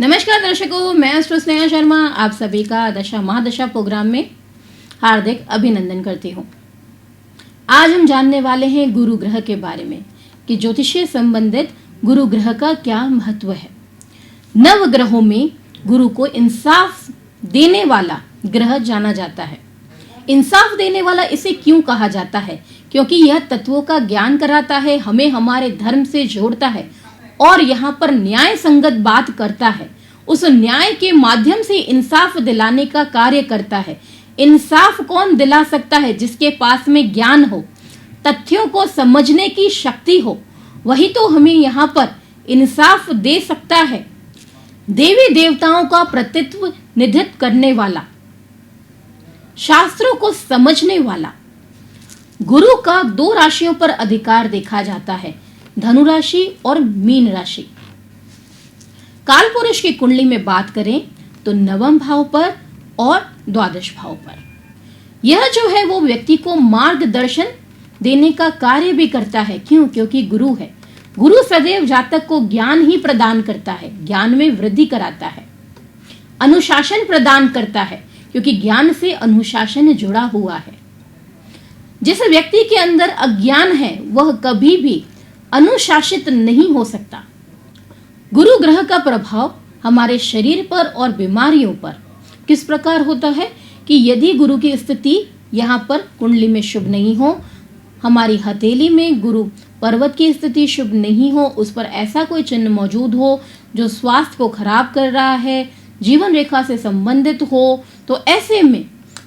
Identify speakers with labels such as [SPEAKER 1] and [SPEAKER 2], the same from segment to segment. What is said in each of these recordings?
[SPEAKER 1] नमस्कार दर्शकों, मैं एस्ट्रो स्नेहा शर्मा आप सभी का दशा महादशा प्रोग्राम में हार्दिक अभिनंदन करती हूँ। आज हम जानने वाले हैं गुरु ग्रह के बारे में कि ज्योतिष से संबंधित गुरु ग्रह का क्या महत्व है। नव ग्रहों में गुरु को इंसाफ देने वाला ग्रह जाना जाता है। इंसाफ देने वाला इसे क्यों कहा जाता है? क्योंकि यह तत्वों का ज्ञान कराता है, हमें हमारे धर्म से जोड़ता है और यहाँ पर न्याय संगत बात करता है। उस न्याय के माध्यम से इंसाफ दिलाने का कार्य करता है। इंसाफ कौन दिला सकता है? जिसके पास में ज्ञान हो, तथ्यों को समझने की शक्ति हो, वही तो हमें यहाँ पर इंसाफ दे सकता है। देवी देवताओं का प्रतिनिधित्व करने वाला, शास्त्रों को समझने वाला गुरु का 2 राशियों पर अधिकार देखा जाता है, धनु राशि और मीन राशि। काल पुरुष की कुंडली में बात करें तो 9वें भाव पर और 12वें भाव पर यह जो है वो व्यक्ति को मार्गदर्शन देने का कार्य भी करता है। क्यों? क्योंकि गुरु है। गुरु सदैव जातक को ज्ञान ही प्रदान करता है, ज्ञान में वृद्धि कराता है, अनुशासन प्रदान करता है, क्योंकि ज्ञान से अनुशासन जुड़ा हुआ है। जिस व्यक्ति के अंदर अज्ञान है वह कभी भी अनुशासित नहीं हो सकता। गुरु ग्रह का प्रभाव हमारे शरीर पर और बीमारियों पर किस प्रकार होता है कि यदि गुरु की स्थिति यहाँ पर कुंडली में शुभ नहीं हो, हमारी हथेली में गुरु पर्वत की स्थिति शुभ नहीं हो, उस पर ऐसा कोई चिन्ह मौजूद हो जो स्वास्थ्य को खराब कर रहा है, जीवन रेखा से संबंधित हो, तो ऐसे में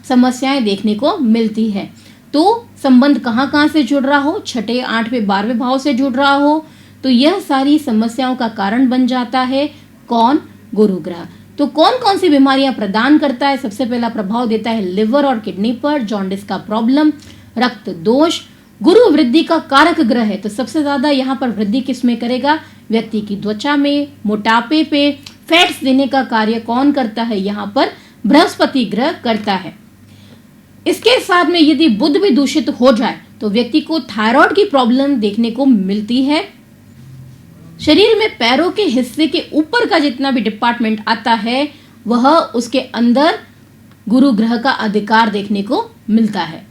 [SPEAKER 1] समस्याएं देखने को मिलती है। तो संबंध कहाँ से जुड़ रहा हो, 6, 8, 12वें भाव से जुड़ रहा हो, तो यह सारी समस्याओं का कारण बन जाता है। कौन? गुरु ग्रह। तो कौन कौन सी बीमारियां प्रदान करता है? सबसे पहला प्रभाव देता है लिवर और किडनी पर, जॉन्डिस का प्रॉब्लम, रक्त दोष। गुरु वृद्धि का कारक ग्रह है, तो सबसे ज्यादा यहाँ पर वृद्धि किसमें करेगा? व्यक्ति की त्वचा में, मोटापे पे, फैट्स देने का कार्य कौन करता है? यहाँ पर बृहस्पति ग्रह करता है। इसके साथ में यदि बुध भी दूषित हो जाए तो व्यक्ति को थायराइड की प्रॉब्लम देखने को मिलती है। शरीर में पैरों के हिस्से के ऊपर का जितना भी डिपार्टमेंट आता है वह उसके अंदर गुरु ग्रह का अधिकार देखने को मिलता है।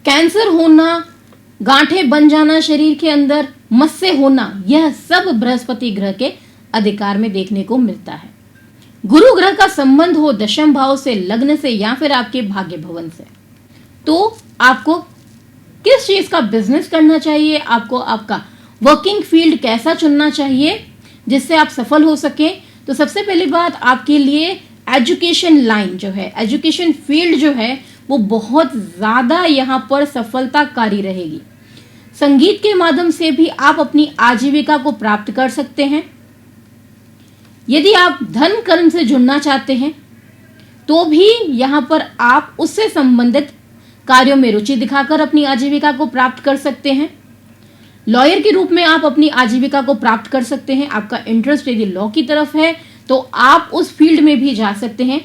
[SPEAKER 1] कैंसर होना, गांठें बन जाना शरीर के अंदर, मस्से होना, यह सब बृहस्पति ग्रह के अधिकार में देखने को मिलता है। गुरु ग्रह का संबंध हो 10वें भाव से, लग्न से या फिर आपके भाग्य भवन से, तो आपको किस चीज का बिजनेस करना चाहिए, आपको आपका वर्किंग फील्ड कैसा चुनना चाहिए जिससे आप सफल हो सके। तो सबसे पहली बात आपके लिए एजुकेशन लाइन जो है, एजुकेशन फील्ड जो है वो बहुत ज्यादा यहाँ पर सफलताकारी रहेगी। संगीत के माध्यम से भी आप अपनी आजीविका को प्राप्त कर सकते हैं। यदि आप धन कर्म से जुड़ना चाहते हैं तो भी यहाँ पर आप उससे संबंधित कार्यों में रुचि दिखाकर अपनी आजीविका को प्राप्त कर सकते हैं। लॉयर के रूप में आप अपनी आजीविका को प्राप्त कर सकते हैं। आपका इंटरेस्ट यदि लॉ की तरफ है तो आप उस फील्ड में भी जा सकते हैं।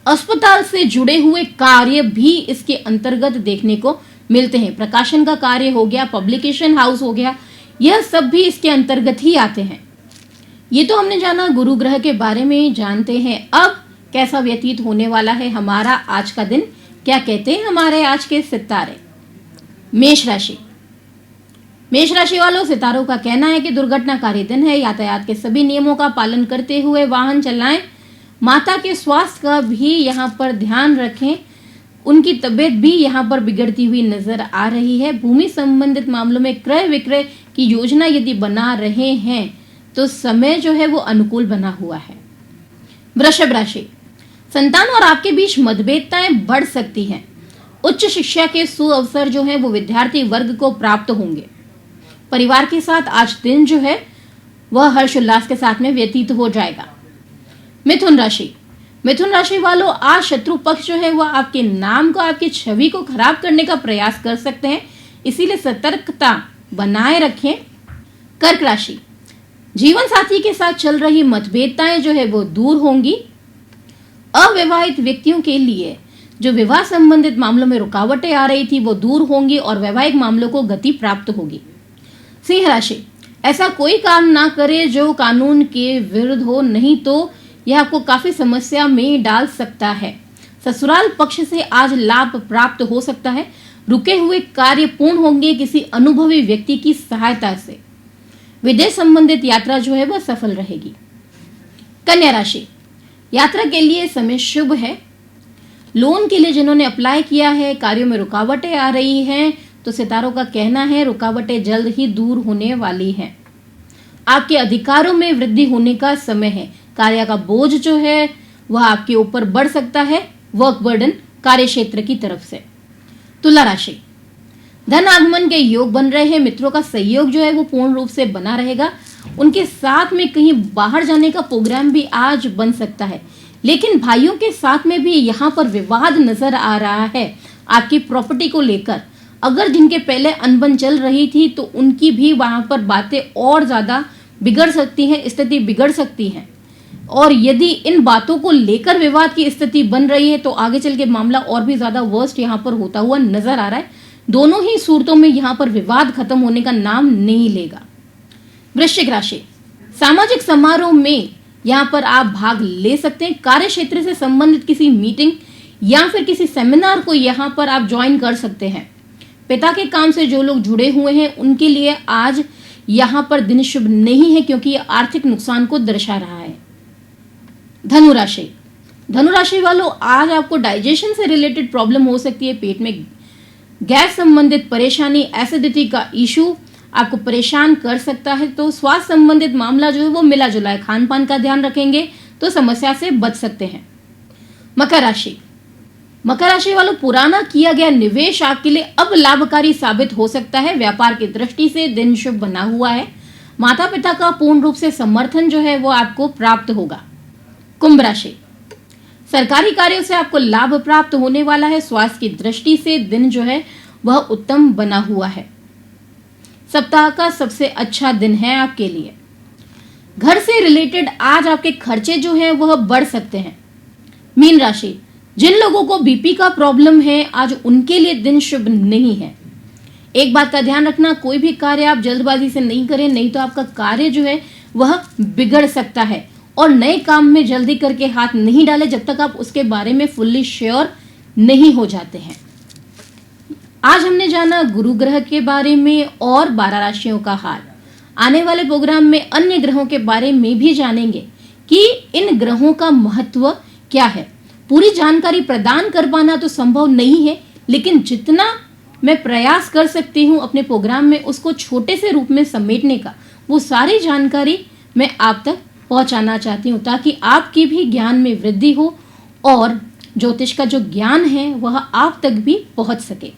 [SPEAKER 1] अस्पताल से जुड़े हुए कार्य भी इसके अंतर्गत देखने को मिलते हैं। प्रकाशन का कार्य हो गया, पब्लिकेशन हाउस हो गया, यह सब भी इसके अंतर्गत ही आते हैं। ये तो हमने जाना गुरु ग्रह के बारे में। जानते हैं अब कैसा व्यतीत होने वाला है हमारा आज का दिन। क्या कहते हैं हमारे आज के सितारे? मेष राशि। मेष राशि वालों, सितारों का कहना है कि दुर्घटनाकारी दिन है। यातायात के सभी नियमों का पालन करते हुए वाहन चलाएं। माता के स्वास्थ्य का भी यहाँ पर ध्यान रखें, उनकी तबीयत भी यहाँ पर बिगड़ती हुई नजर आ रही है। भूमि संबंधित मामलों में क्रय विक्रय की योजना यदि बना रहे हैं तो समय जो है वो अनुकूल बना हुआ है। वृषभ राशि। संतान और आपके बीच मतभेदताएं बढ़ सकती हैं। उच्च शिक्षा के सुअवसर जो है वो विद्यार्थी वर्ग को प्राप्त होंगे। परिवार के साथ आज दिन जो है वह हर्षोल्लास के साथ में व्यतीत हो जाएगा। मिथुन राशि। मिथुन राशि वालों, आज शत्रु पक्ष जो है वह आपके नाम को, आपकी छवि को खराब करने का प्रयास कर सकते हैं, इसीलिए सतर्कता बनाए रखें। कर्क राशि। जीवन साथी के साथ चल रही मतभेदताएं जो है वो दूर होंगी। अविवाहित व्यक्तियों के लिए जो विवाह संबंधित मामलों में रुकावटें आ रही थी वो दूर होंगी और वैवाहिक मामलों को गति प्राप्त होगी। सिंह राशि। ऐसा कोई काम ना करे जो कानून के विरुद्ध हो, नहीं तो यह आपको काफी समस्या में डाल सकता है। ससुराल पक्ष से आज लाभ प्राप्त हो सकता है। रुके हुए कार्य पूर्ण होंगे किसी अनुभवी व्यक्ति की सहायता से। विदेश संबंधित यात्रा जो है वह सफल रहेगी। कन्या राशि, यात्रा के लिए समय शुभ है। लोन के लिए जिन्होंने अप्लाई किया है, कार्यों में रुकावटें आ रही हैं, तो सितारों का कहना है रुकावटें जल्द ही दूर होने वाली हैं। आपके अधिकारों में वृद्धि होने का समय है। कार्य का बोझ जो है वह आपके ऊपर बढ़ सकता है, वर्क बर्डन कार्य क्षेत्र की तरफ से। तुला राशि, धन आगमन के योग बन रहे हैं। मित्रों का सहयोग जो है वो पूर्ण रूप से बना रहेगा। उनके साथ में कहीं बाहर जाने का प्रोग्राम भी आज बन सकता है, लेकिन भाइयों के साथ में भी यहाँ पर विवाद नजर आ रहा है आपकी प्रॉपर्टी को लेकर। अगर जिनके पहले अनबन चल रही थी तो उनकी भी वहां पर बातें और ज्यादा बिगड़ सकती हैं, स्थिति बिगड़ सकती है। और यदि इन बातों को लेकर विवाद की स्थिति बन रही है तो आगे चल के मामला और भी ज्यादा वर्स्ट यहाँ पर होता हुआ नजर आ रहा है। दोनों ही सूरतों में यहाँ पर विवाद खत्म होने का नाम नहीं लेगा। वृश्चिक राशि, सामाजिक समारोह में यहाँ पर आप भाग ले सकते हैं। कार्य क्षेत्र से संबंधित किसी मीटिंग या फिर किसी सेमिनार को यहाँ पर आप ज्वाइन कर सकते हैं। पिता के काम से जो लोग जुड़े हुए हैं उनके लिए आज यहाँ पर दिन शुभ नहीं है, क्योंकि यह आर्थिक नुकसान को दर्शा रहा है। धनुराशि, धनुराशि वालों, आज आपको डाइजेशन से रिलेटेड प्रॉब्लम हो सकती है। पेट में गैस संबंधित परेशानी, एसिडिटी का इशू आपको परेशान कर सकता है। तो स्वास्थ्य संबंधित मामला जो है वो मिला जुला है। खान पान का ध्यान रखेंगे तो समस्या से बच सकते हैं। मकर राशि, मकर राशि वालों, पुराना किया गया निवेश आपके लिए अब लाभकारी साबित हो सकता है। व्यापार की दृष्टि से दिन शुभ बना हुआ है। माता पिता का पूर्ण रूप से समर्थन जो है वो आपको प्राप्त होगा। कुंभ राशि, सरकारी कार्यों से आपको लाभ प्राप्त होने वाला है। स्वास्थ्य की दृष्टि से दिन जो है वह उत्तम बना हुआ है। सप्ताह का सबसे अच्छा दिन है आपके लिए। घर से रिलेटेड आज आपके खर्चे जो हैं वह बढ़ सकते हैं। मीन राशि, जिन लोगों को बीपी का प्रॉब्लम है आज उनके लिए दिन शुभ नहीं है। एक बात का ध्यान रखना, कोई भी कार्य आप जल्दबाजी से नहीं करें, नहीं तो आपका कार्य जो है वह बिगड़ सकता है। और नए काम में जल्दी करके हाथ नहीं डालें जब तक आप उसके बारे में फुल्ली श्योर नहीं हो जाते हैं। आज हमने जाना गुरु ग्रह के बारे में और 12 राशियों का हाल। आने वाले प्रोग्राम में अन्य ग्रहों के बारे में भी जानेंगे कि इन ग्रहों का महत्व क्या है। पूरी जानकारी प्रदान कर पाना तो संभव नहीं है, लेकिन जितना मैं प्रयास कर सकती हूँ अपने प्रोग्राम में उसको छोटे से रूप में समेटने का, वो सारी जानकारी मैं आप तक पहुंचाना चाहती हूँ, ताकि आपकी भी ज्ञान में वृद्धि हो और ज्योतिष का जो ज्ञान है वह आप तक भी पहुंच सके।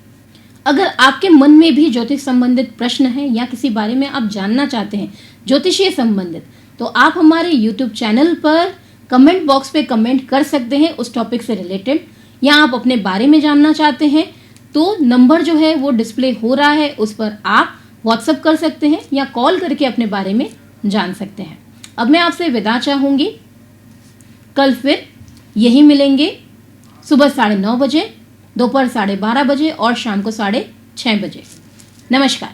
[SPEAKER 1] अगर आपके मन में भी ज्योतिष संबंधित प्रश्न है या किसी बारे में आप जानना चाहते हैं ज्योतिषीय संबंधित, तो आप हमारे YouTube चैनल पर कमेंट बॉक्स पे कमेंट कर सकते हैं उस टॉपिक से रिलेटेड, या आप अपने बारे में जानना चाहते हैं तो नंबर जो है वो डिस्प्ले हो रहा है, उस पर आप व्हाट्सएप कर सकते हैं या कॉल करके अपने बारे में जान सकते हैं। अब मैं आपसे विदा चाहूंगी। कल फिर यही मिलेंगे सुबह 9:30 बजे, दोपहर 12:30 बजे और शाम को 6:30 बजे। नमस्कार।